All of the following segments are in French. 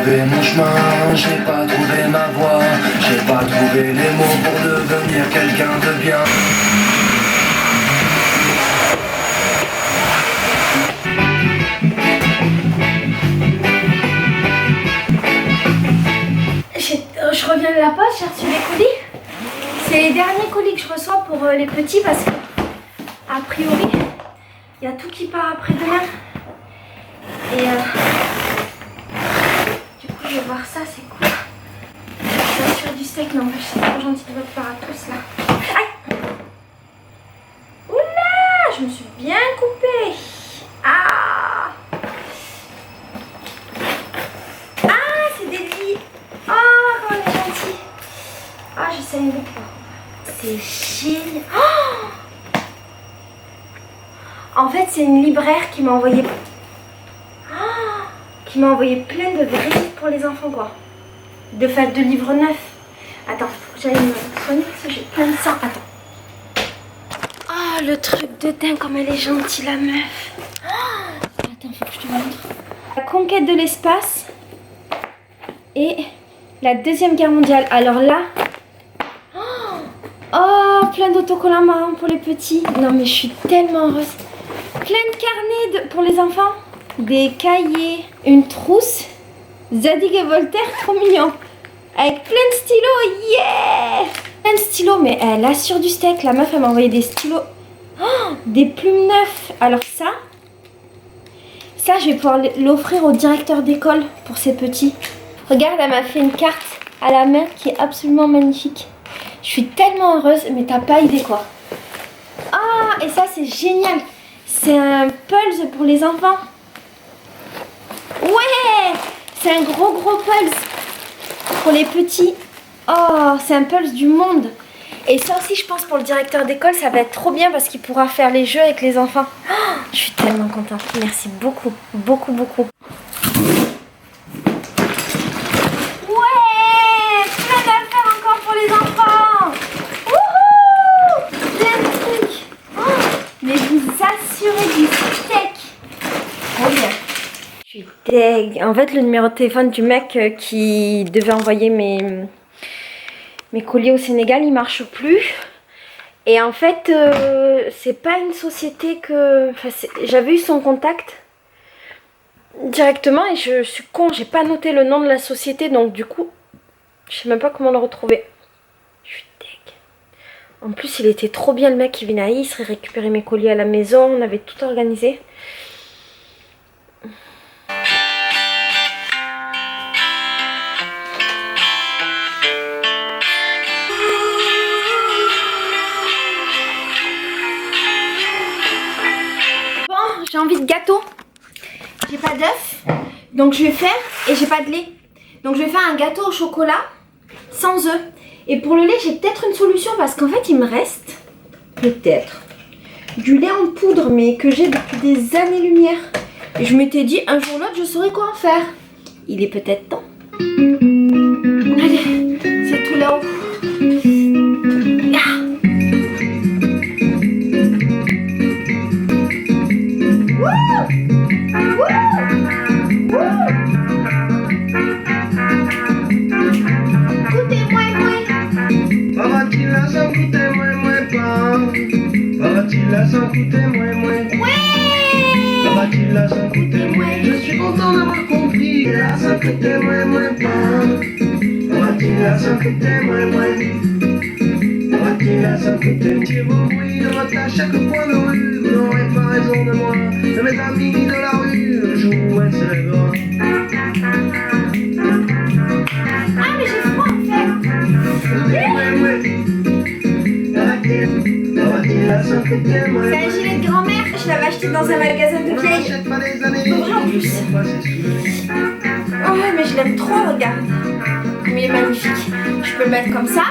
trouvé mon chemin, j'ai pas trouvé ma voie, j'ai pas trouvé les mots pour devenir quelqu'un de bien. Je reviens de la poste, j'ai reçu les colis. C'est les derniers colis que je reçois pour les petits parce que, a priori, il y a tout qui part après-demain. Et du coup, je vais voir ça, c'est cool. C'est sur du steak, non, c'est trop gentil de votre part à tous là. Aïe! Oula! Je me suis bien coupée. Ah! Ah, c'est des lits. Oh, comment elle est gentille. Ah, je sais beaucoup. C'est génial. Oh, en fait, c'est une libraire qui m'a envoyé... plein de vrais pour les enfants, quoi. De livres neufs. Attends, faut que j'aille me soigner parce que j'ai plein de sang. Attends. Oh, le truc de dingue, comme elle est gentille, la meuf. Oh, attends, faut que je te montre. La conquête de l'espace et la Deuxième Guerre mondiale. Alors là... Oh, plein d'autocollants marrons pour les petits. Non, mais je suis tellement heureuse. Plein de carnets pour les enfants. Des cahiers. Une trousse. Zadig et Voltaire, trop mignon. Avec plein de stylos. Yeah! Plein de stylos, mais elle assure du steak. La meuf, elle m'a envoyé des stylos. Oh, des plumes neufs. Alors ça, je vais pouvoir l'offrir au directeur d'école pour ses petits. Regarde, elle m'a fait une carte à la main qui est absolument magnifique. Je suis tellement heureuse, mais t'as pas idée quoi. Ah, et ça c'est génial. C'est un pulse pour les enfants. Ouais, c'est un gros pulse pour les petits. Oh, c'est un pulse du monde. Et ça aussi, je pense pour le directeur d'école, ça va être trop bien parce qu'il pourra faire les jeux avec les enfants. Oh, je suis tellement contente. Merci beaucoup, beaucoup. Ouais, plein d'affaires encore pour les enfants. Wouhou, plein de trucs. Oh, mais vous assurez du steak. Trop bien. Je suis deg. En fait, le numéro de téléphone du mec qui devait envoyer mes colis au Sénégal, il marche plus. Et en fait, c'est pas une société que... Enfin, j'avais eu son contact directement et je suis con, j'ai pas noté le nom de la société, donc du coup, je sais même pas comment le retrouver. Je suis deg. En plus, il était trop bien le mec qui venait à Istres, il récupérait mes colis à la maison, on avait tout organisé. J'ai envie de gâteau. J'ai pas d'œuf. Donc je vais faire, et j'ai pas de lait. Donc je vais faire un gâteau au chocolat sans œufs. Et pour le lait, j'ai peut-être une solution parce qu'en fait, il me reste peut-être du lait en poudre, mais que j'ai depuis des années-lumière. Et je m'étais dit, un jour ou l'autre, je saurais quoi en faire. Il est peut-être temps. Allez, c'est tout là-haut. Ah. Je suis content d'avoir compris. Là, ça coûtait moins pas. Ça coûtait moins. Ça coûtait. Si vous oui, de votre à chaque coin de rue, vous n'aurez pas raison de moi. De mes amis de la rue, le jour où elle se lèvera. Ah, mais j'ai froid en fait. C'est un gilet de grand-mère, je l'avais acheté dans un magasin de vieilles. Vrai en plus. Oh mais je l'aime trop, regarde. Mais il est magnifique. Je peux le mettre comme ça.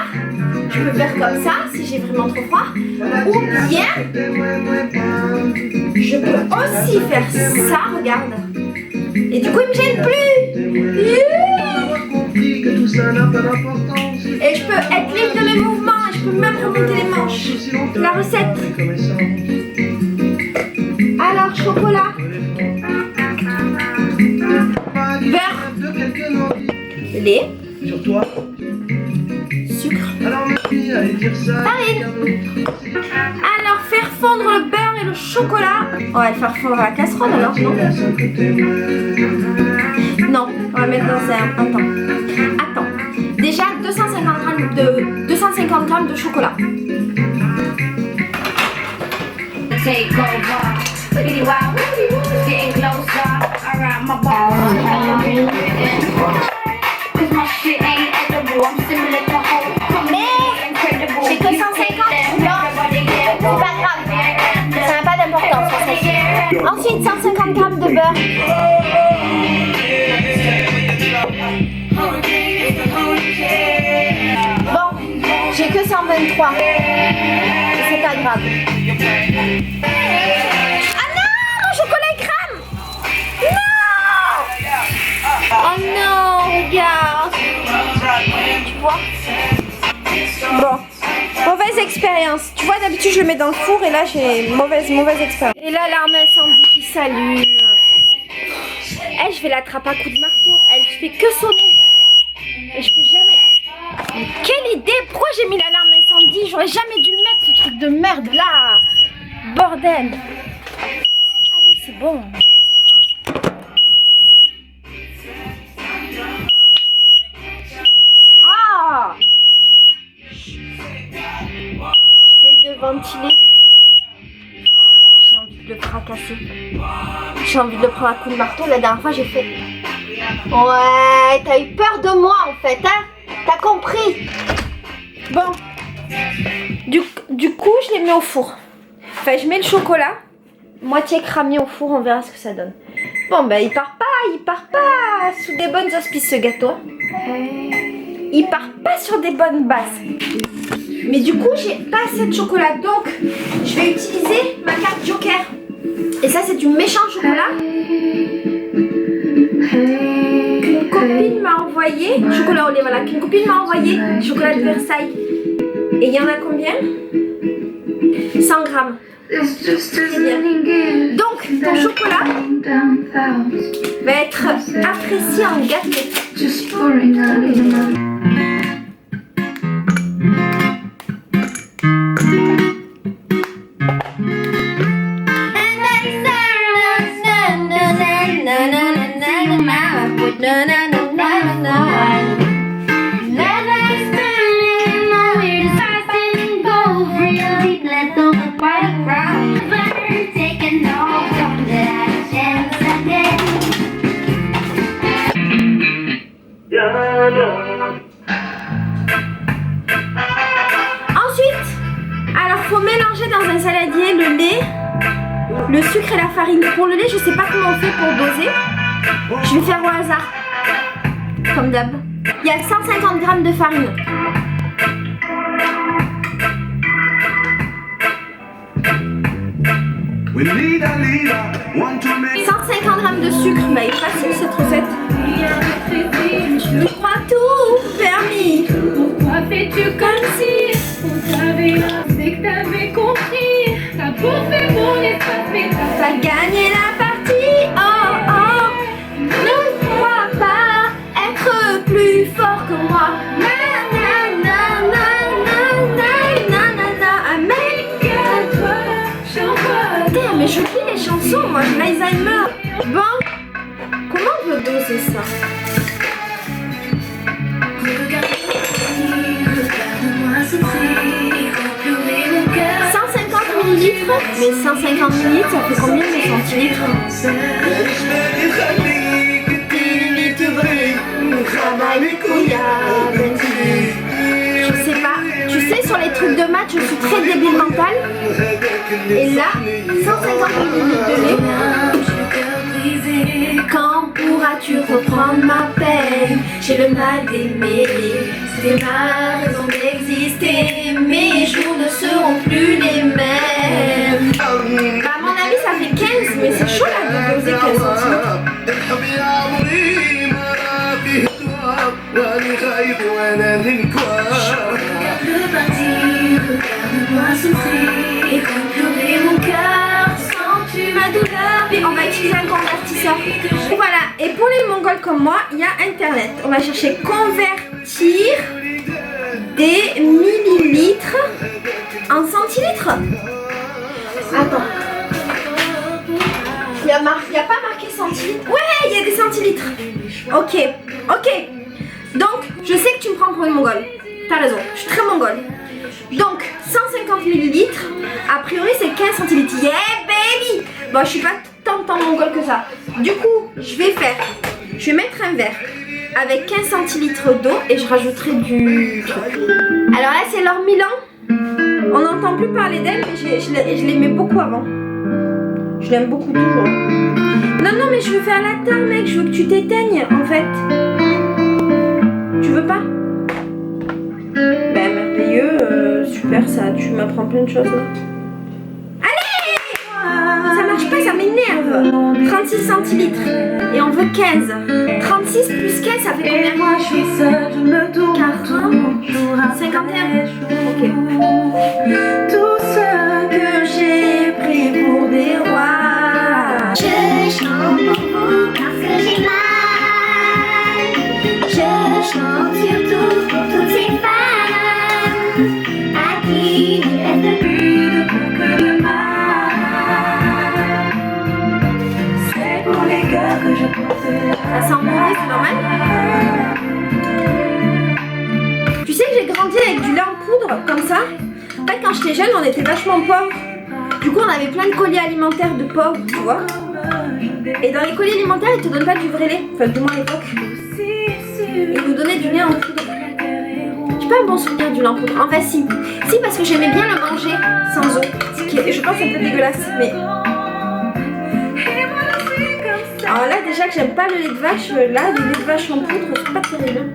Je peux faire comme ça si j'ai vraiment trop froid. Ou bien je peux aussi faire ça, regarde. Et du coup il me gêne plus. Et je peux être libre de mes mouvements. Et je peux même remonter les manches. La recette. Alors, chocolat, beurre, lait, sucre, farine. Alors, faire fondre le beurre et le chocolat. On va le faire fondre à la casserole alors, non? Non, on va mettre dans un temps. Attends. Déjà 250 grammes de chocolat. Take over, pretty wild, getting closer around my ball. Cause my shit ain't edible, I'm similar to Hulk. Incredible. J'ai que 150, non, c'est pas grave, ça n'a pas d'importance. Ensuite 150 grammes de beurre. Bon, j'ai que 123. C'est pas grave. Ah non, mon chocolat il crame. Non. Oh non, regarde. Tu vois. Bon, mauvaise expérience. Tu vois, d'habitude je le mets dans le four et là j'ai mauvaise expérience. Et là l'alarme incendie qui s'allume. Elle, je vais l'attraper à coups de marteau. Elle fait que sonner. Et je peux jamais. Mais quelle idée! Pourquoi j'ai mis l'alarme incendie? J'aurais jamais dû le mettre, ce truc de merde là! Bordel! Allez, c'est bon! Ah! J'essaie de ventiler. J'ai envie de le fracasser. J'ai envie de le prendre à coups de marteau. La dernière fois, j'ai fait. Ouais, t'as eu peur de moi en fait, hein? T'as compris? Bon. Du coup, je les mets au four. Enfin, je mets le chocolat, moitié cramé au four, on verra ce que ça donne. Bon, ben, il part pas sous des bonnes auspices ce gâteau. Il part pas sur des bonnes bases. Mais du coup, j'ai pas assez de chocolat, donc je vais utiliser ma carte Joker. Et ça, c'est du méchant chocolat qu'une copine m'a envoyé. Chocolat au lait, voilà, qu'une copine m'a envoyé. Chocolat de Versailles. Et il y en a combien? 100 grammes. C'est bien. Donc, ton chocolat va être apprécié en gâteau. Ensuite, alors faut mélanger dans un saladier le lait, le sucre et la farine. Pour le lait, je sais pas comment on fait pour doser. Je vais faire au hasard, comme d'hab. Il y a 150 grammes de farine. We need a leader, one to make 150 grammes de sucre, bah il est facile cette recette. Je crois tout permis. Pourquoi fais-tu comme si on t'avait lancé que t'avais compris? T'as bouffé mon espace, mais T'as gagné la partie, oh oh. Ne crois pas être plus fort que moi. Na na na na na na na na. à toi, j'envoie. Putain, mais j'oublie les chansons, moi j'ai l'Alzheimer. Bon, comment on peut doser ça? Regarde-moi souffrir, pleurer mon cœur. 150 millilitres. Mais 150 millilitres, ça fait combien de centilitres? Je sais pas. Tu sais, sur les trucs de maths, je suis très débile mental. Et là, 150 millilitres de lait. Quand pourras-tu reprendre ma peine? J'ai le mal d'aimer, c'est ma raison d'exister. Mes jours ne seront plus les mêmes. Bah, à mon avis, ça fait 15, mais c'est chaud là de doser 15 centilitres. Regarde-moi souffrir et pleurer mon cœur. Sens-tu ma douleur? Et on va utiliser un convertisseur. Voilà, et pour les Mongols comme moi, il y a internet. On va chercher convertir des millilitres en centilitres. Attends. Il n'y a pas marqué centilitres. Ouais, il y a des centilitres. Ok, ok. Donc, je sais que tu me prends pour une Mongole. T'as raison, je suis très Mongole. Donc, 150 millilitres. A priori, c'est 15 centilitres. Yeah, baby! Bon, je suis pas tant Mongole que ça. Du coup, je vais mettre un verre avec 15 centilitres d'eau et je rajouterai du truc. Alors là, c'est Laure Milan. On n'entend plus parler d'elle, mais je l'aimais beaucoup avant. Je l'aime beaucoup toujours. Non, mais je veux faire latin, mec. Je veux que tu t'éteignes, en fait. Tu veux pas? Ben, merveilleux. Super, ça. Tu m'apprends plein de choses, là. Allez! Ça marche pas, ça m'énerve. 36 centilitres. Et on veut 15. 36 plus 15, ça fait combien? Moi je suis seule, je me tourne 51. Ok. tout ce que j'ai pris pour des rois. Je chante pour vous parce que j'ai mal. Je chante surtout pour toutes ces femmes à qui il reste plus de bon que de mal. C'est pour les cœurs que je porte. Ça sent mauvais, c'est normal. Tu sais que j'ai grandi avec du lait en poudre, comme ça. En fait, quand j'étais jeune, on était vachement pauvres. Du coup, on avait plein de colis alimentaires de pauvres, tu vois. Et dans les colis alimentaires, ils te donnent pas du vrai lait. Enfin, du moins à l'époque. Ils nous donnaient du lait en poudre. J'ai pas un bon souvenir du lait en poudre. Enfin, si. Si, parce que j'aimais bien le manger sans eau. Ce qui est, je pense, un peu dégueulasse. Mais. Alors là, déjà que j'aime pas le lait de vache, là, le lait de vache en poudre, c'est pas terrible.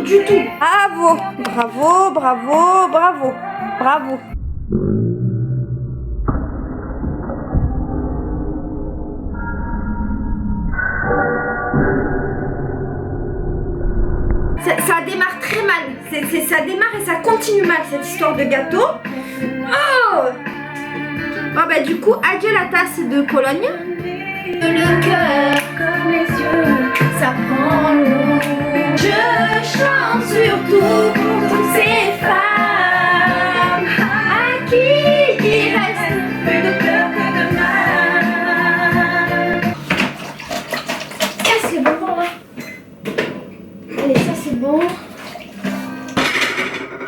Du tout. Bravo, bravo, bravo, bravo, bravo. Ça démarre très mal. Ça démarre et ça continue mal cette histoire de gâteau. Oh, bah du coup, adieu la tasse de Cologne. Le cœur comme les yeux, ça prend l'eau. Je chante surtout pour toutes ces femmes à qui il reste plus de cœur que de mal. Ah, c'est bon, hein. Allez, ça c'est bon.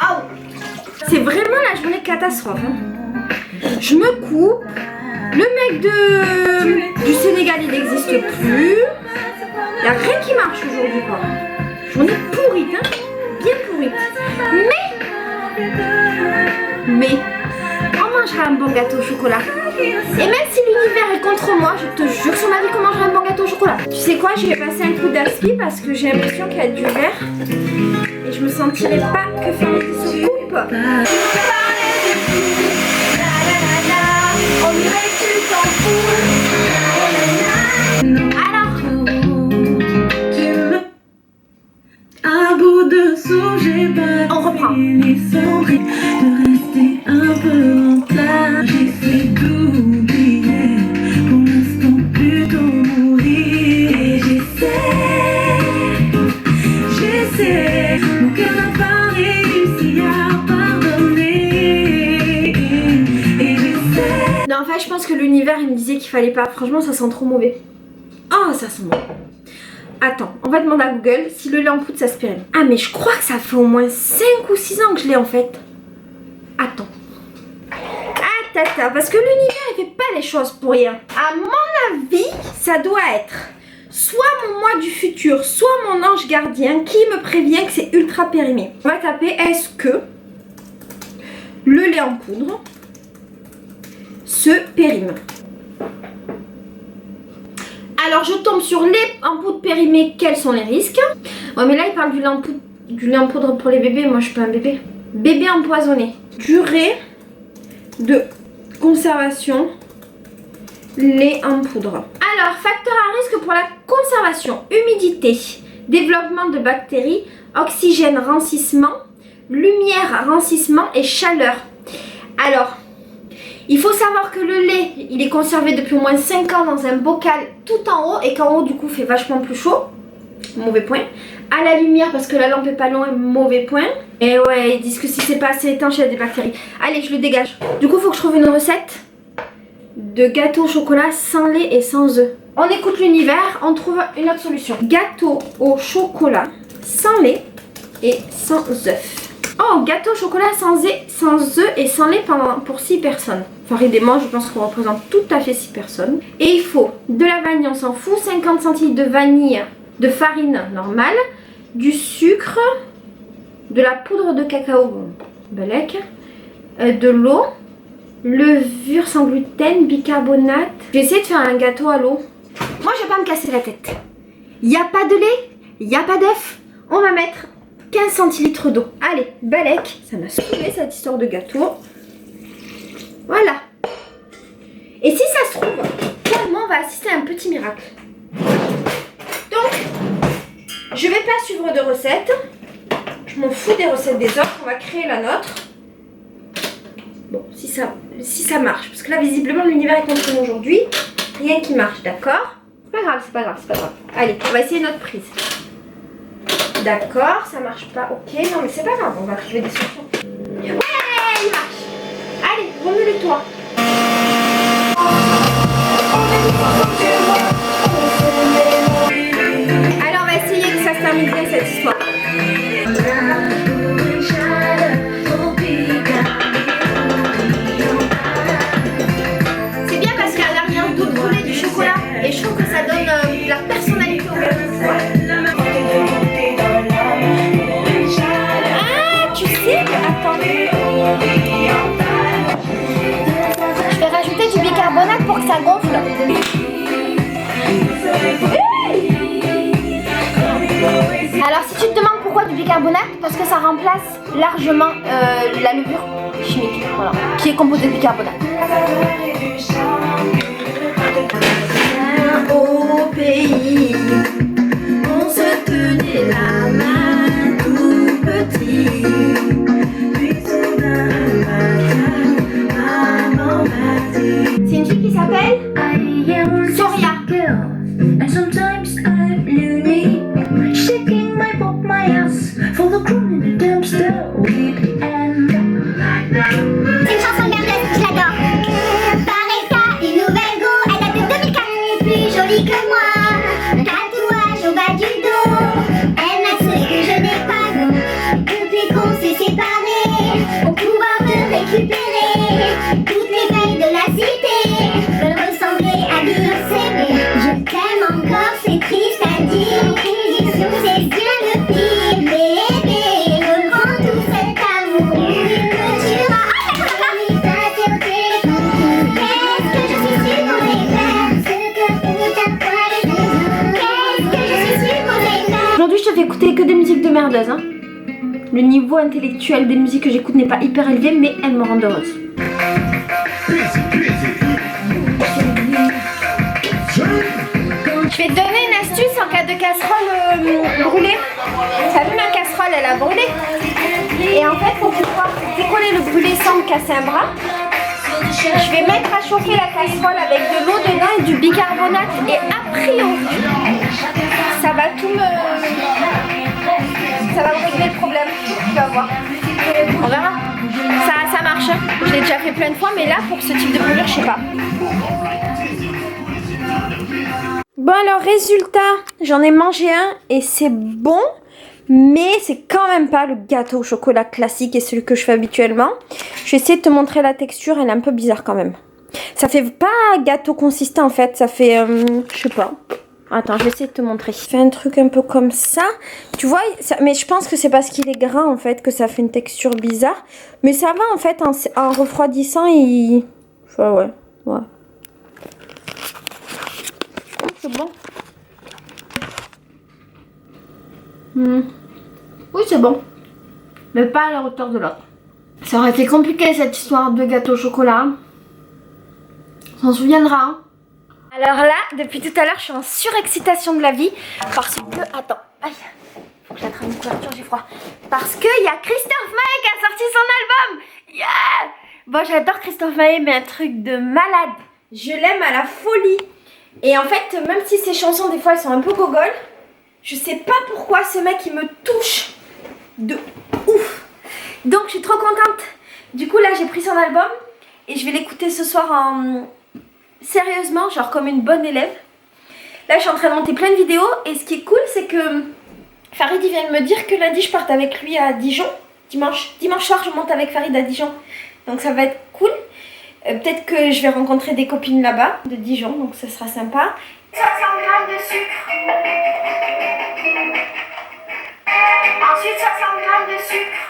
Oh, c'est vraiment la journée catastrophe. Hein. Je me coupe. Le mec du Sénégal, il n'existe plus. Il n'y a rien qui marche aujourd'hui, quoi. Journée pourrite, hein. Bien pourrite. Mais, on mangera un bon gâteau au chocolat. Et même si l'univers est contre moi, je te jure sur ma vie qu'on mangera un bon gâteau au chocolat. Tu sais quoi, je vais passer un coup d'aspi parce que j'ai l'impression qu'il y a du verre. Et je me sentirais pas que faire les se coupe. Alors, à bout de souffle, j'ai pas on reprend. de rester un peu en place. J'essaie d'oublier, pour l'instant plutôt mourir. Et j'essaie, mon cœur n'a pas réussi à pardonner. Et j'essaie. Non, en fait, je pense que l'univers, il me disait qu'il fallait pas. Franchement, ça sent trop mauvais. Oh, ça sent mauvais. Attends, on va demander à Google si le lait en poudre s'aspire. Ah, mais je crois que ça fait au moins 5 ou 6 ans que je l'ai en fait. Attends. Parce que l'univers, il fait pas les choses pour rien. À mon avis, ça doit être soit mon moi du futur, soit mon ange gardien qui me prévient que c'est ultra périmé. On va taper est-ce que le lait en poudre se périme. Alors je tombe sur lait en poudre périmé, quels sont les risques? Ouais, mais là il parle du lait en poudre pour les bébés, moi je suis pas un bébé. Bébé empoisonné. Durée de conservation, lait en poudre. Alors, facteur à risque pour la conservation, humidité, développement de bactéries, oxygène, rancissement, lumière, rancissement et chaleur. Alors, il faut savoir que le lait, il est conservé depuis au moins 5 ans dans un bocal tout en haut et qu'en haut du coup fait vachement plus chaud. Mauvais point. À la lumière parce que la lampe est pas loin, mauvais point. Et ouais, ils disent que si c'est pas assez étanche, il y a des bactéries. Allez, je le dégage. Du coup, il faut que je trouve une recette de gâteau au chocolat sans lait et sans œufs. On écoute l'univers, on trouve une autre solution. Gâteau au chocolat sans lait et sans œufs. Oh, gâteau au chocolat sans œufs et sans lait pour 6 personnes. Farine des manches, je pense qu'on représente tout à fait 6 personnes. Et il faut de la vanille, on s'en fout, 50 centilitres de vanille, de farine normale, du sucre, de la poudre de cacao, bon, belek, de l'eau, levure sans gluten, bicarbonate. Je vais essayer de faire un gâteau à l'eau. Moi, je vais pas me casser la tête. Il n'y a pas de lait, il n'y a pas d'œuf. On va mettre 15 centilitres d'eau. Allez, balèque. Ça m'a saoulé cette histoire de gâteau. Voilà. Et si ça se trouve, clairement, on va assister à un petit miracle. Donc, je vais pas suivre de recette. Je m'en fous des recettes des autres. On va créer la nôtre. Bon, si ça marche. Parce que là, visiblement, l'univers est contre nous aujourd'hui. Rien qui marche, d'accord? C'est pas grave, c'est pas grave, c'est pas grave. Allez, on va essayer notre prise. D'accord, ça marche pas, ok, non mais c'est pas grave, on va trouver des solutions. Ouais, il marche. Allez, remue-le-toi. Oh, Alors on va essayer que ça se termine bien cette histoire. C'est bien parce qu'il y a l'arrière-goût de poulet du chocolat et je trouve que ça donne de la personnalité au gâteau. Ah, tu sais, attends. Je vais rajouter du bicarbonate pour que ça gonfle. Alors si tu te demandes pourquoi du bicarbonate, parce que ça remplace largement la levure chimique, voilà, qui est composée de bicarbonate. Au pays, on se tenait la main tout petit. C'est une fille qui s'appelle Soria. And sometimes I'm lonely, shaking my ass for the crown in the dumpster. C'est une chanson merveilleuse, je l'adore. Paressa, une nouvelle go, elle date de 2004. Plus jolie que moi, un tatouage au bas du dos. Elle m'assure que je n'ai pas bon. Depuis qu'on s'est séparés, pour pouvoir me récupérer. Toutes les belles de la cité veulent ressembler à Beyoncé, mais je t'aime encore, c'est triste à dire. Prédiction, c'est bien le pire. Bébé, reprends tout cet amour, il me tuera. Qu'est-ce que je suis sûre qu'on est faire, ce que pour ta foi les raisons. Qu'est-ce que je suis sûre qu'on est faire. Aujourd'hui je te fais écouter que des musiques de merdeuse, hein. Le niveau intellectuel des musiques que j'écoute n'est pas hyper élevé, mais elles me rendent heureuse. Je vais te donner une astuce en cas de casserole brûlée. T'as vu, ma casserole, elle a brûlé. Et en fait, pour pouvoir décoller le brûlé sans me casser un bras, je vais mettre à chauffer la casserole avec de l'eau dedans et du bicarbonate. Et a priori, ça va tout me... Ça va me régler le problème. Tu vas voir. On verra. Ça marche. Je l'ai déjà fait plein de fois, mais là, pour ce type de brûlure, je sais pas. Bon alors résultat, j'en ai mangé un et c'est bon, mais c'est quand même pas le gâteau au chocolat classique et celui que je fais habituellement. Je vais essayer de te montrer la texture, elle est un peu bizarre quand même. Ça fait pas gâteau consistant en fait, ça fait, je sais pas. Attends, je vais essayer de te montrer. Je fais un truc un peu comme ça, tu vois, ça, mais je pense que c'est parce qu'il est gras en fait que ça fait une texture bizarre. Mais ça va en fait, en refroidissant, il... Enfin, ouais. C'est bon. Oui, c'est bon. Mais pas à la hauteur de l'autre. Ça aurait été compliqué cette histoire de gâteau au chocolat. On s'en souviendra. Hein. Alors là, depuis tout à l'heure, je suis en surexcitation de la vie. Parce que... Attends. Aïe. Faut que j'attrape une couverture, j'ai froid. Parce qu'il y a Christophe Maé qui a sorti son album. Yeah. Bon, j'adore Christophe Maé, mais un truc de malade. Je l'aime à la folie. Et en fait, même si ces chansons, des fois, elles sont un peu gogoles, je sais pas pourquoi ce mec, il me touche de ouf. Donc, je suis trop contente. Du coup, là, j'ai pris son album et je vais l'écouter ce soir en... sérieusement, genre comme une bonne élève. Là, je suis en train de monter plein de vidéos et ce qui est cool, c'est que Farid, il vient de me dire que lundi, je parte avec lui à Dijon. Dimanche soir, je monte avec Farid à Dijon. Donc, ça va être cool. Peut-être que je vais rencontrer des copines là-bas, de Dijon, donc ce sera sympa. 60 grammes de sucre. Ensuite, 60 grammes de sucre.